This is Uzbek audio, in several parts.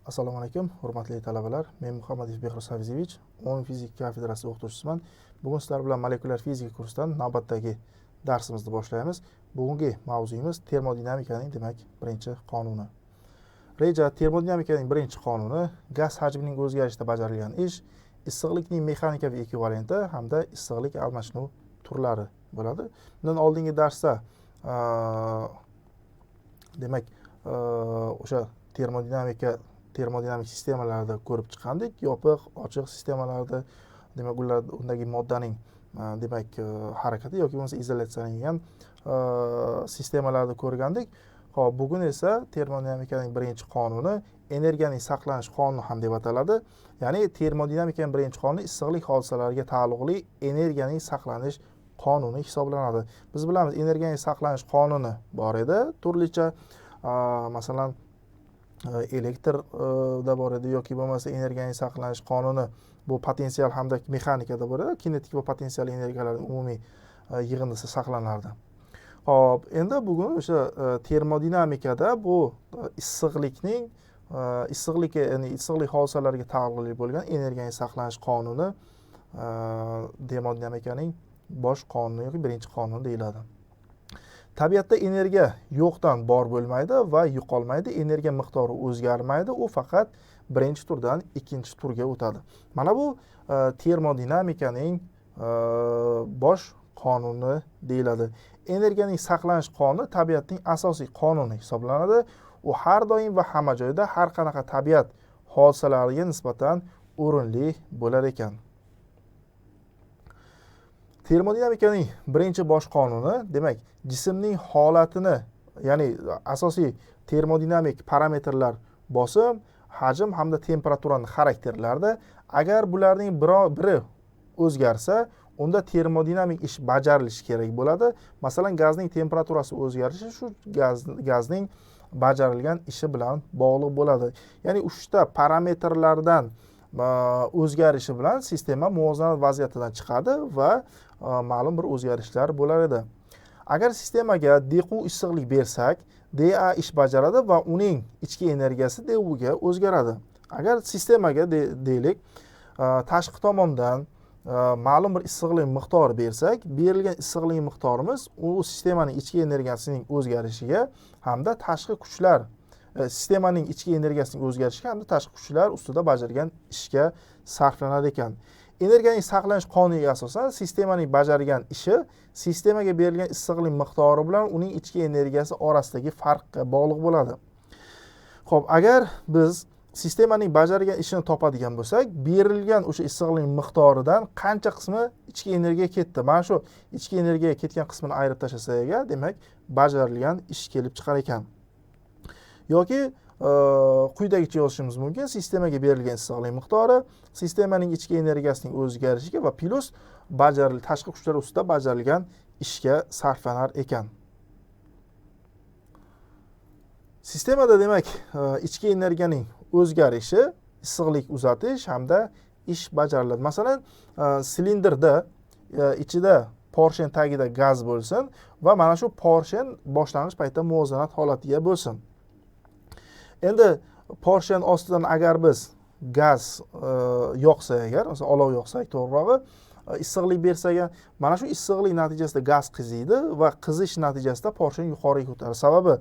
Assalomu alaykum, hurmatli talabalar. Men Muhammadiyev Behruz Savizovich, umumiy fizika kafedrasi o'qituvchisiman. Bugun sizlar bilan molekulyar fizika kursidan navbatdagi darsimizni boshlaymiz. Bugungi mavzuyimiz termodinamikaning, demak, birinchi qonuni. Reja termodinamikaning birinchi qonuni gaz hajmining o'zgarishida bajarilgan ish, issiqlikning mexanikaviy ekvivalenti hamda issiqlik almashinuv turlari bo'ladi. Bundan oldingi darsda demak, o'sha termodinamik sistemalarda ko'rib chiqqandik. Yopiq, ochiq sistemalarda, demak, undagi moddaning demak harakati yoki bo'lmasa izolyatsiyalangan sistemalarda ko'rgandik. Hop, bugun esa termodinamikaning birinchi qonuni energiyaning saqlanish qonuni ham deb ataladi. Ya'ni termodinamikaning birinchi qonuni issiqlik hodisalariga taalluqli energiyaning saqlanish qonuni hisoblanadi. Biz bilamiz, energiyaning saqlanish qonuni bor edi, turlicha. Masalan, elektrda bor edi yoki bo'lmasa energiyaning saqlanish qonuni bu potensial hamda mexanikada bor edi. Kinetik va potensial energiyalarning umumiy yig'indisi saqlanardi. Hop, endi bugun o'sha termodinamikada bu ya'ni issiqlik hodisalariga taalluqli bo'lgan energiyaning saqlanish qonuni termodinamikaning bosh qonuni yoki birinchi qonuni deyiladi. Tabiatda energiya yo'qdan bor bo'lmaydi va yo'qolmaydi. Energiya miqdori o'zgarmaydi. U faqat birinchi turdan ikkinchi turga o'tadi. Mana bu termodinamikaning bosh qonuni deyiladi. Energiyaning saqlanish qonuni tabiatning asosiy qonuni hisoblanadi. U har doim va hamma joyda har qanaqa tabiat hodisalariga nisbatan o'rinli bo'lar ekan. Termodinamikaning birinchi bosh qonuni, demak, jismning holatini, ya'ni asosiy termodinamik parametrlar bosim, hajm hamda temperaturaning xarakterlarida agar bularning biri o'zgarsa, unda termodinamik ish bajarilishi kerak bo'ladi. Masalan, gazning temperaturasi o'zgarishi shu gazning bajarilgan ishi bilan bog'liq bo'ladi. Ya'ni uchta parametrlardan o'zgarishi bilan sistema muvozanat vaziyatidan chiqadi va ma'lum bir o'zgarishlar bo'lar edi. Agar sistemaga dq issiqlik bersak, dA ish bajaradi va uning ichki energiyasi dU ga o'zgaradi. Agar sistemaga deylik, tashqi tomondan ma'lum bir issiqlik miqdori bersak, berilgan issiqlik miqdorimiz u sistemaning ichki energiyasining o'zgarishiga hamda tashqi kuchlar sistemaning ichki energiyasining o'zgarishiga hamda tashqi kuchlar ustida bajargan ishga sarflanar ekan. Energiyaning saqlanish qonuniga asosan sistemaning bajargan ishi sistemaga berilgan issiqlik miqdori bilan uning ichki energiyasi orasidagi farqqa bog'liq bo'ladi. Xo'p, agar biz sistemaning bajargan ishini topadigan bo'lsak, berilgan o'sha issiqlik miqdoridan qancha qismi ichki energiyaga ketdi? Mana shu ichki energiyaga ketgan qismini ayirib tashlasak agar, demak, bajarilgan ish kelib chiqar ekan. Yoki quyidagicha yozishimiz mumkin. Sistemaga berilgan issiqlik miqdori sistemaning ichki energiyasining o'zgarishiga va plus tashqi kuchlar ustida bajarilgan ishga sarflanar ekan. Sistemada, demak, ichki energiyaning o'zgarishi, issiqlik uzatish hamda ish bajariladi. Masalan, silindrda ichida porshen tagida gaz bo'lsin va mana shu porshen boshlang'ich paytda muvozanat holatiga bo'lsin. Endi porshen ostidan agar biz gaz yoqsak agar, masalan, olov yoqsak, to'g'rirog'i, issiqlik bersak, mana shu issiqlik natijasida gaz qiziydi va qizish natijasida porshen yuqoriga ko'tariladi. Sababi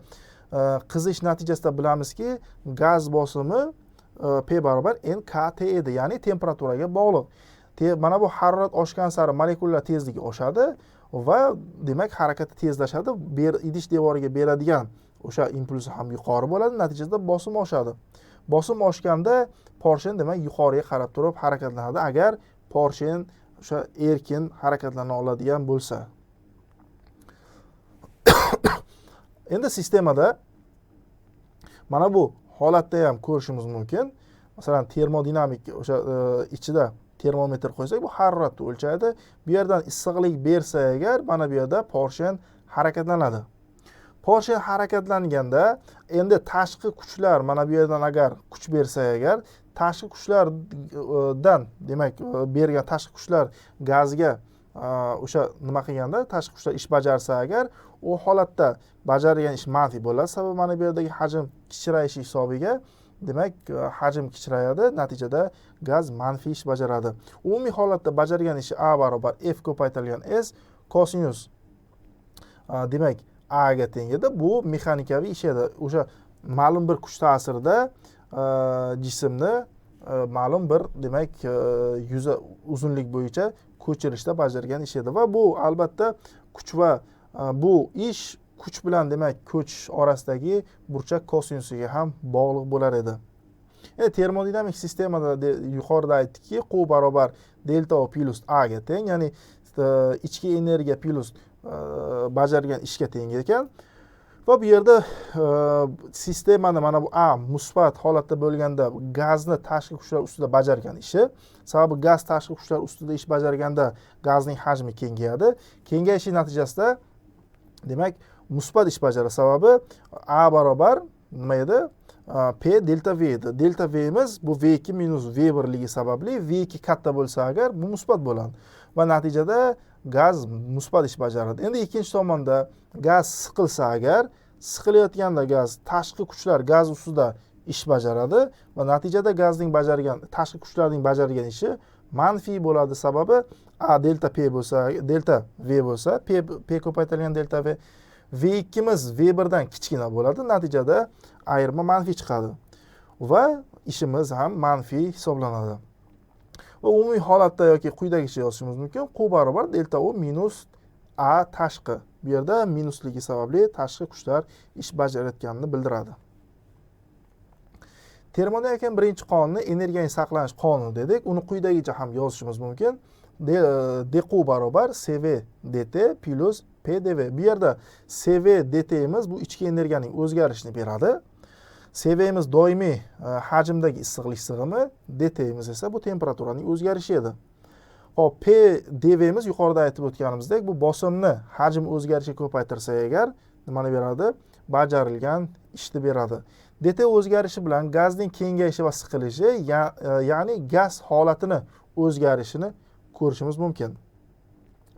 qizish natijasida bilamizki, gaz bosimi P barobar nkt edi, ya'ni temperaturaga bog'liq. Mana bu harorat oshgan sari molekulyar tezligi oshadi va demak harakati tezlashadi. Idish devoriga beradigan o'sha impulsi ham yuqori bo'ladi, natijada bosim oshadi. Bosim oshganda porshen, demak, yuqoriga qarab turib harakatlanadi agar porshen o'sha erkin harakatlana oladigan bo'lsa. Endi sistemada mana bu holatda ham ko'rishimiz mumkin. Masalan, termodinamik o'sha ichida termometr qo'ysak, bu haroratni o'lchaydi. Bu yerdan issiqlik bersa agar, mana bu yerda porshen harakatlanadi. Porshen harakatlanganda endi tashqi kuchlar, mana bu yerdan agar kuch bersa agar, tashqi kuchlardan, demak, bergan tashqi kuchlar gazga o'sha nima qilganda, tashqi kuchlar ish bajarsa agar, u holatda bajarilgan ish manfiy bo'ladi. Sababi mana bu yerdagi hajm kichirayishi hisobiga demak hajm kichrayadi, natijada gaz manfiy ish bajaradi. Umumiy holatda bajargan ishi A barobar F ko'paytirilgan S kosinus demak A ga teng edi. Bu mexanikaviy ish edi. O'sha ma'lum bir kuch ta'sirida jismni ma'lum bir demak yuzi uzunlik bo'yicha ko'chirishda bajargan ish edi va bu albatta kuch va bu ish kuch bilan demak ko'chish orasidagi burchak kosinusiga ham bog'liq bo'lar edi. Endi termodinamik sistemada yuqorida aytdikki, Q barobar delta O plus A ga teng, ya'ni ichki energiya plus bajargan ishga teng ekan. Va bu yerda sistemani mana bu A musbat holatda bo'lganda gazni tashqi kuchlar ustida bajargan ishi, sababi gaz tashqi kuchlar ustida ish bajarganda gazning hajmi kengayadi. Kengayishi natijasida demak musbat ish bajaradi. Sababi A barobar nima edi? P delta V edi. Delta V'miz bu V2 minus V1ligi sababli V2 katta bo'lsa agar bu musbat bo'ladi va natijada gaz musbat ish bajaradi. Endi ikkinchi tomonda gaz siqilsa agar, siqilayotganda gaz tashqi kuchlar gaz ustida ish bajaradi va natijada gazning bajargan tashqi kuchlarning bajargan ishi manfiy bo'ladi. Sababi A delta P bo'lsa, delta V bo'lsa, P ko'paytirilgan delta V, V2miz V1dan kichkina bo'ladi. Natijada ayirma manfiy chiqadi va ishimiz ham manfiy hisoblanadi. Va umumiy holatda yoki quyidagicha yozishimiz mumkin. Q barobar delta O minus A tashqi. Bu yerda minusligi sababli tashqi kuchlar ish bajarayotganini bildiradi. Termodinamikaning birinchi qonuni energiyaning saqlanish qonuni dedik. Uni quyidagicha ham yozishimiz mumkin. dq barobar cv dt plus pdv. Bu yerda cv dt'miz bu ichki energiyaning o'zgarishini beradi. cv'miz doimiy hajmdagi issiqlik sig'imi, dt'miz esa bu temperaturaning o'zgarishi edi. Hop, pdv'miz yuqorida aytib o'tganimizdek, bu bosimni hajm o'zgarishiga ko'paytirsa agar nimani beradi? Bajarilgan ishni beradi. dt o'zgarishi bilan gazning kengayishi va siqilishi, ya'ni gaz holatini o'zgarishini ko'rishimiz mumkin.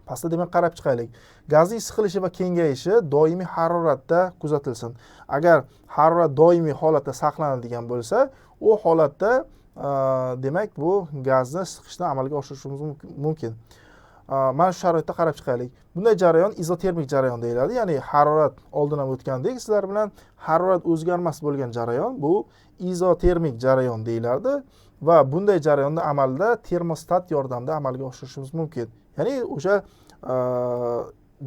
Pastda demak qarab chiqaylik. Gazning siqilishi va kengayishi doimiy haroratda kuzatilsin. Agar harorat doimiy holatda saqlanadigan bo'lsa, u holatda demak bu gazni siqishni amalga oshirishimiz mumkin. Mana shu sharoitda qarab chiqaylik. Bunday jarayon izotermik jarayon deyiladi. Ya'ni harorat oldin ham o'tgandek, sizlar bilan harorat o'zgarmas bo'lgan jarayon bu izotermik jarayon deyiladi va bunday jarayonni amalda termostat yordamida amalga oshirishimiz mumkin. Ya'ni o'sha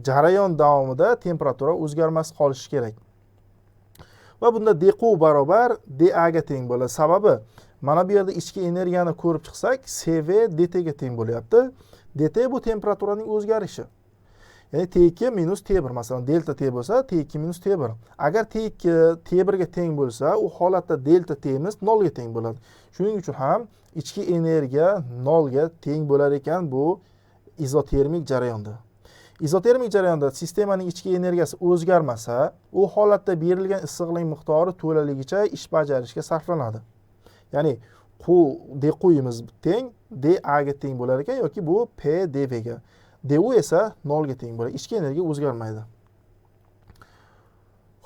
jarayon davomida temperatura o'zgarmas qolishi kerak. Va bunda dq barobar dA ga teng bo'ladi. Sababi mana bu yerda ichki energiyani ko'rib chiqsak, cv dt ga teng bo'lyapti. dt bu temperaturaning o'zgarishi. Ya'ni T2 minus T1, masalan delta T bo'lsa, T2 minus T1. Agar T2 T1 ga teng bo'lsa, u holatda delta T'miz 0 ga teng bo'ladi. Shuning uchun ham ichki energiya 0 ga teng bo'lar ekan bu izotermik jarayonda. Izotermik jarayonda sistemaning ichki energiyasi o'zgarmasa, u holatda berilgan issiqlik miqdori to'laligicha ish bajarishga sarflanadi. Ya'ni dq'imiz teng dA ga teng bo'lar ekan yoki bu P dV ga. du esa 0 ga teng bo'ladi. Ichki energiya o'zgarmaydi.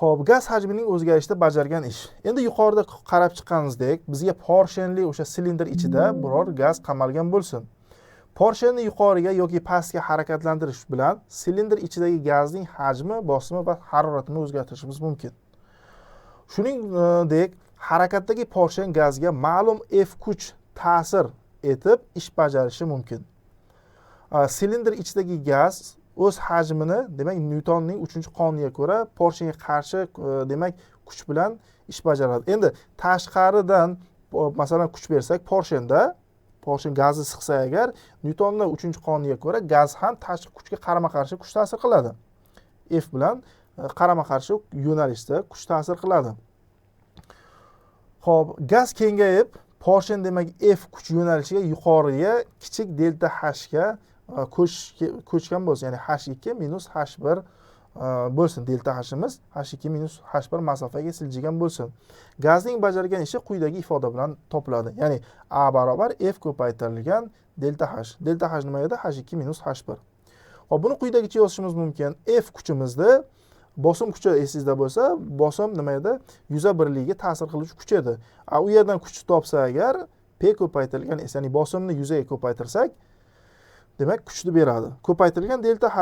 Xo'p, gaz hajmining o'zgarishida bajargan ish. Endi yuqorida qarab chiqqanimizdek, bizga porshenli o'sha silindr ichida biror gaz qamalgan bo'lsin. Porshenni yuqoriga yoki pastga harakatlantirish bilan silindr ichidagi gazning hajmi, bosimi va haroratini o'zgartirishimiz mumkin. Shuningdek, harakatdagi porshen gazga ma'lum F kuch ta'sir etib ish bajarishi mumkin. Silindr ichidagi gaz o'z hajmini, demak, Nyutonning 3-qonuniga ko'ra porshenga qarshi demak kuch bilan ish bajaradi. Endi tashqaridan masalan kuch bersak, porshen gazni siqsa agar, Nyutonning 3-qonuniga ko'ra gaz ham tashqi kuchga qarama-qarshi kuch ta'sir qiladi. F bilan qarama-qarshi yo'nalishda kuch ta'sir qiladi. Xo'p, gaz kengayib, porshen demak F kuch yo'nalishiga yuqoriga kichik delta H ga ko'chgan bo'lsa, ya'ni H2 minus H1 bo'lsin. Delta H'imiz H2 minus H1 masofaga siljigan bo'lsin. Gazning bajargan ishi quyidagi ifoda bilan topiladi. Ya'ni A barobar F ko'paytirilgan delta H. Delta H nima edi? H2 minus H1. Hop, buni quyidagicha yozishimiz mumkin. F kuchimizni bosim kuchi esingizda bo'lsa, bosim nima edi? Yuza birligiga ta'sir qiluvchi kuch edi. U yerdan kuchni topsa agar P ko'paytirilgan S, ya'ni bosimni yuzaga ko'paytirsak, demak kuchni beradi. Ko'paytirilgan delta H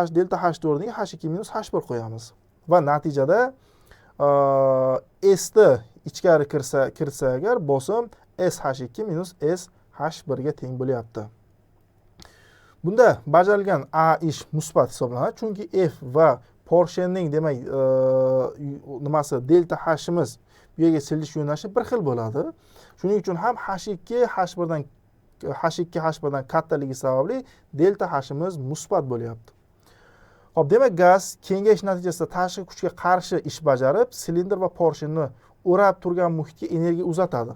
o'rniga H2 minus H1 qo'yamiz. Va natijada S ni ichkari kirsa agar bosim SH2 minus SH1 ga teng bo'lyapti. Bunda bajarilgan A ish musbat hisoblanadi, chunki F va Porschening demak nimasi delta H'imiz bu yerga siljish yo'nalishi bir xil bo'ladi. Shuning uchun ham H2 H1dan kattaligi sababli delta H'imiz musbat bo'lyapti. Xo'p, demak gaz kengayish natijasida tashqi kuchga qarshi ish bajarib, silindr va porsheni o'rab turgan muhitga energiya uzatadi.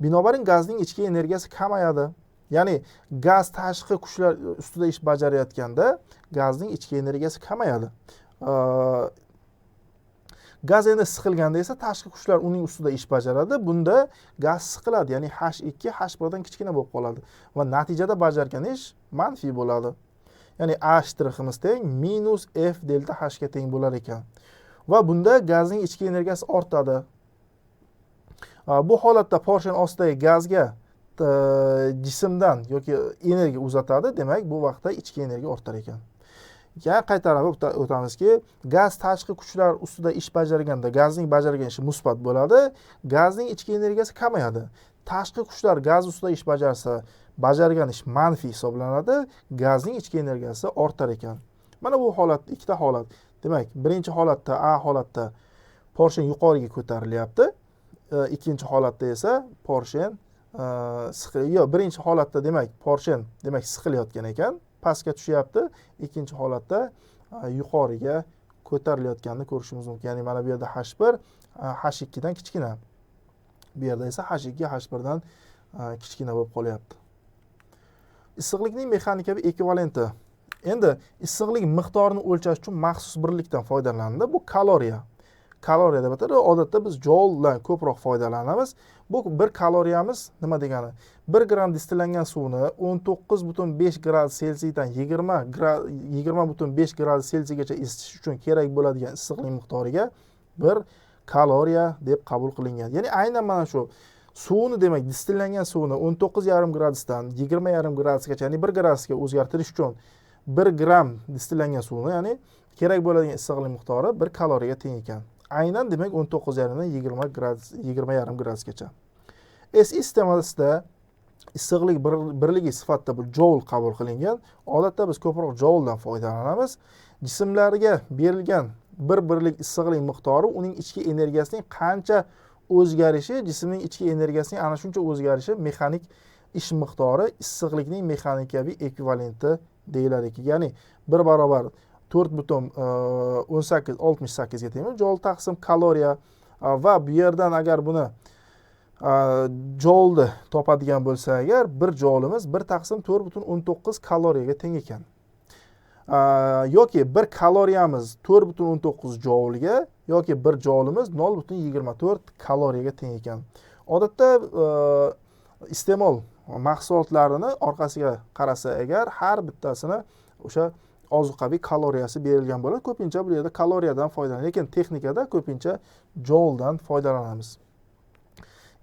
Binobarin gazning ichki energiyasi kamayadi. Ya'ni gaz tashqi kuchlar ustida ish bajarayotganda gazning ichki energiyasi kamayadi. Gaz endi siqilganda esa tashqi kuchlar uning ustida ish bajaradi. Bunda gaz siqiladi, ya'ni H2 H1dan kichkina bo'lib qoladi va natijada bajargan ish manfiy bo'ladi. Ya'ni A shtriximiz teng minus F delta H ga teng bo'lar ekan. Va bunda gazning ichki energiyasi ortadi. Bu holatda Porsche ostidagi gazga jismdan yoki energiya uzatadi, demak bu vaqtda ichki energiya ortar ekan. Yana qaytarib o'tamizki, gaz tashqi kuchlar ustida ish bajarganda gazning bajargan ishi musbat bo'ladi, gazning ichki energiyasi kamayadi. Tashqi kuchlar gaz ustida ish bajarsa, bajargan ish manfiy hisoblanadi, gazning ichki energiyasi ortar ekan. Mana bu holat, ikkita holat. Demak, birinchi holatda A holatda Porsche yuqoriga ko'tarilyapti, ikkinchi holatda esa Porsche birinchi holatda demak Porsche demak siqilayotgan ekan, pastga tushyapti. Ikkinchi holatda yuqoriga ko'tarilayotganini ko'rishimiz mumkin. Ya'ni mana bu yerda H1 H2 dan kichkina. Bu yerda esa H2 H1 dan kichkina bo'lib qolyapti. Issiqlikning mexanikaviy ekvivalenti. Endi issiqlik miqdorini o'lchash uchun maxsus birlikdan foydalanadi. Bu kaloriya. Kaloriya deb ataladi. Odatda biz jouldan ko'proq foydalanamiz. Bu 1 kaloriyamiz nima degani? 1 gram distillangan suvni 19,5 gradus Selsiydan 20,5 gradus Selsiygacha isitish uchun kerak bo'ladigan issiqlik miqdoriga 1 kaloriya deb qabul qilingan. Ya'ni aynan mana shu suvni demak distillangan suvni 19,5 gradusdan 20,5 gradusgacha, ya'ni 1 gradusga o'zgartirish uchun 1 gram distillangan suvni, ya'ni kerak bo'ladigan issiqlik miqdori 1 kaloriyaga teng ekan. Aynan demak 19,5 dan 20,5 gradusgacha. SI sistemasida issiqlik birligi sifatida bu joule qabul qilingan. Odatda biz ko'proq jouldan foydalanamiz. Jismlarga berilgan bir birlik issiqlik miqdori uning ichki energiyasining qancha o'zgarishi, jismning ichki energiyasining ana shuncha o'zgarishi mexanik ish miqdori issiqlikning mexanikaviy ekvivalenti deyiladi. Ya'ni 1 barobar 4,1868 ga teng joule taqsim kaloriya va bu yerdan agar buni joulni topadigan bo'lsa agar 1 joulimiz 1 taqsim 4,19 kaloriyaga teng ekan. Yoki 1 kaloriyamiz 4,19 joulga yoki 1 joulimiz 0,24 kaloriyaga teng ekan. Odatda iste'mol mahsulotlarini orqasiga qarasa agar har bittasini o'sha ozuqaviy kaloriyasi berilgan bo'ladi. Ko'pincha bu yerda kaloriyadan foydalanamiz, lekin texnikada ko'pincha jouldan foydalanamiz.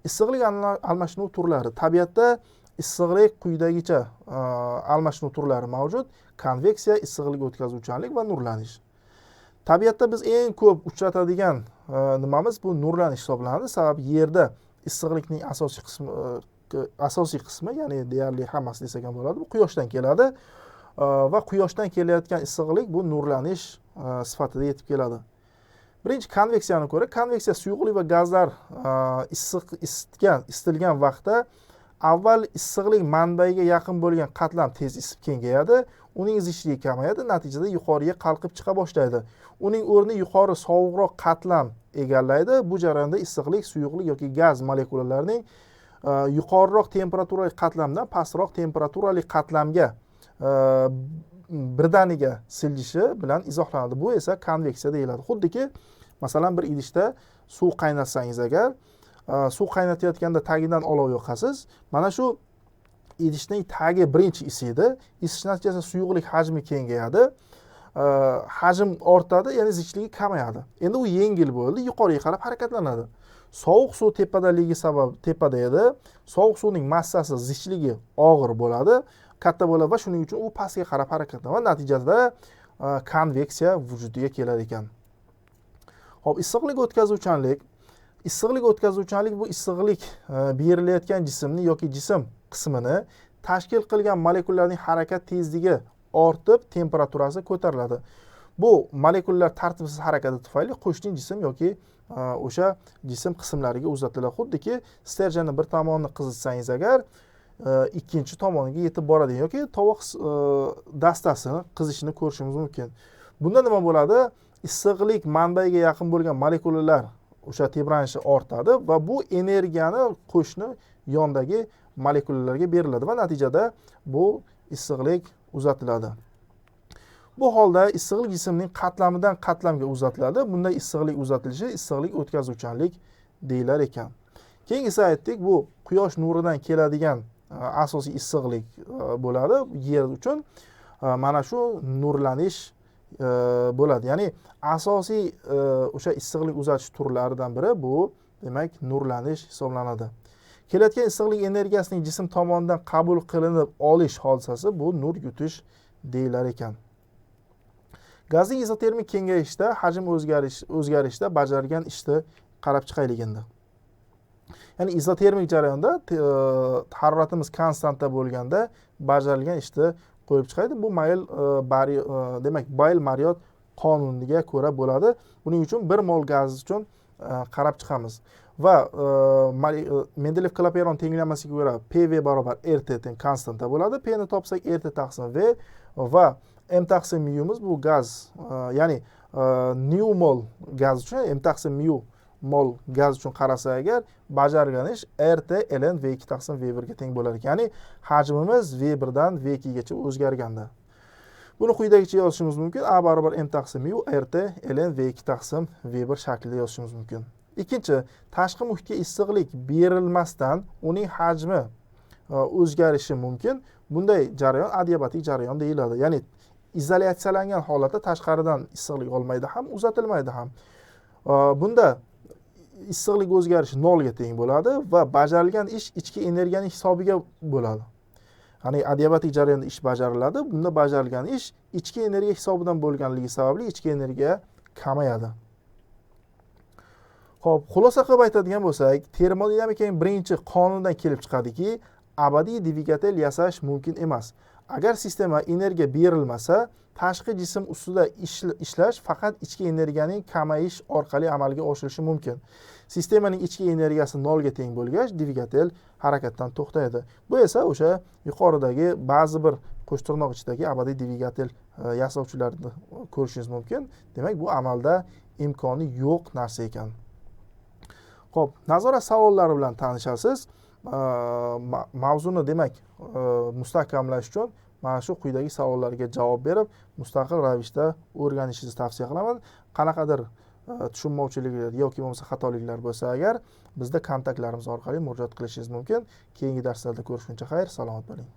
Issiqlik almashinuv turlari. Tabiatda issiqlik quyidagicha almashinuv turlari mavjud: konveksiya, issiqlik o'tkazuvchanlik va nurlanish. Tabiatda biz eng ko'p uchratadigan nimamiz bu nurlanish hisoblanadi. Sababi yerda issiqlikning asosiy qismi, ya'ni deyarli hammasi desak ham bo'ladi, bu quyoshdan keladi. Va quyoshdan kelayotgan issiqlik bu nurlanish sifatida yetib keladi. Birinchi konveksiyani ko'ra, konveksiya suyuqlik va gazlar isitilgan vaqtda avval issiqlik manbaiga yaqin bo'lgan qatlam tez isib kengayadi, uning zichligi kamayadi, natijada yuqoriga qalqib chiqa boshlaydi. Uning o'rni yuqori sovuqroq qatlam egallaydi. Bu jarayonda issiqlik, suyuqlik yoki gaz molekulalarining yuqoriroq temperaturali qatlamdan pastroq temperaturali qatlamga birdaniga siljishi bilan izohlanadi. Bu esa konveksiya deyiladi. Xuddiki masalan bir idishda suv qaynatsangiz agar, suv qaynatayotganda tagidan olov yoqasiz. Mana shu idishning tagi birinchi isiydi. Isish natijasida suyuqlik hajmi kengayadi hajm ortadi, ya'ni zichligi kamayadi. Endi u yengil bo'ldi, yuqoriga qarab harakatlanadi. Sovuq suv tepadaligi sabab tepada edi. Sovuq suvning massasi, zichligi og'ir bo'ladi, katta bo'ladi va shuning uchun u pastga qarab harakatlanadi va natijada konveksiya vujudiga kelar ekan. Xo'p, issiqlik o'tkazuvchanlik. Issiqlik o'tkazuvchanlik bu issiqlik berilayotgan jismni yoki jism qismini tashkil qilgan molekulalarning harakat tezligi ortib, temperaturasi ko'tariladi. Bu molekulalar tartibsiz harakati tufayli qo'shni jism yoki o'sha jism qismlariga uzatiladi. Xuddiki sterjanni bir tomonini qizitsangiz agar ikkinchi tomoniga yetib boradi yoki tovoq dastasini qizishini ko'rishimiz mumkin. Bunda nima bo'ladi? Issiqlik manbaiga yaqin bo'lgan molekulalar o'sha tebranishi ortadi va bu energiyani qo'shni yondagi molekulalarga beriladi va natijada bu issiqlik uzatiladi. Bu holda issiqlik jismning qatlamidan qatlamga uzatiladi. Bunday issiqlik uzatilishi issiqlik o'tkazuvchanlik deyilar ekan. Keyingisi aytdik, bu quyosh nuridan keladigan asosiy issiqlik bo'ladi yer uchun. Mana shu nurlanish bo'ladi. Ya'ni asosiy o'sha issiqlik uzatish turlaridan biri bu demak nurlanish hisoblanadi. Kelayotgan issiqlik energiyasining jism tomonidan qabul qilinib olish hodisasi bu nur yutish deyilar ekan. Gazning izotermik kengayishda hajm o'zgarishda bajargan ishni qarab chiqaylik endi. Ya'ni izotermik jarayonda haroratimiz konstanta bo'lganda bajarilgan ishni qo'yib chiqadi. Bu demak Boyle-Mariyot qonuniga ko'ra bo'ladi. Buning uchun 1 mol gaz uchun qarab chiqamiz. Va Mendeleev-Klaperon tenglamasiga ko'ra PV barobar RT teng konstanta bo'ladi. P ni topsak RT taqsim V va M taqsim mu'miz bu gaz, ya'ni nu mol gaz uchun M taqsim mu mol gaz uchun qarasa agar bajargan ish RT ln V2 taqsim V1 ga teng bo'lar ekan. Ya'ni hajmimiz V1 dan V2 gacha o'zgarganda. Buni quyidagicha yozishimiz mumkin. A barobar M taqsim mu RT ln V2 taqsim V1 shaklida yozishimiz mumkin. Ikkinchi, tashqi muhitga issiqlik berilmasdan uning hajmi o'zgarishi mumkin. Bunday jarayon adiabatik jarayon deyiladi. Ya'ni izolyatsiyalangan holatda tashqaridan issiqlik olmaydi ham, uzatilmaydi ham. Bunda issiqlik o'zgarishi 0 ga teng bo'ladi va bajarilgan ish ichki energiyaning hisobiga bo'ladi. Ya'ni adiabatik jarayonda ish bajariladi. Bunda bajarilgan ish ichki energiya hisobidan bo'lganligi sababli ichki energiya kamayadi. Xo'p, xulosa qilib aytadigan bo'lsak, termodinamikaning birinchi qonunidan kelib chiqadiki, abadiy dvigatel yasash mumkin emas. Agar sistema energiya berilmasa, tashqi jism ustida ishlash faqat ichki energiyaning kamayish orqali amalga oshirilishi mumkin. Sistemaning ichki energiyasi 0 ga teng bo'lgach, dvigatel harakatdan to'xtaydi. Bu esa o'sha yuqoridagi ba'zi bir qo'sh tirnoq ichidagi abadiy dvigatel yasovchilarni ko'rishingiz mumkin. Demak, bu amalda imkoni yo'q narsa ekan. Xo'p, nazorat savollari bilan tanishasiz. Mavzuni demak mustahkamlash uchun mana shu quyidagi savollarga javob berib, mustaqil ravishda o'rganishingizni tavsiya qilaman. Qanaqadir tushunmovchiliklar yoki bo'lmasa xatoliklar bo'lsa agar bizda kontaktlarimiz orqali murojaat qilishingiz mumkin. Keyingi darslarda ko'rishguncha xayr, salomat bo'ling.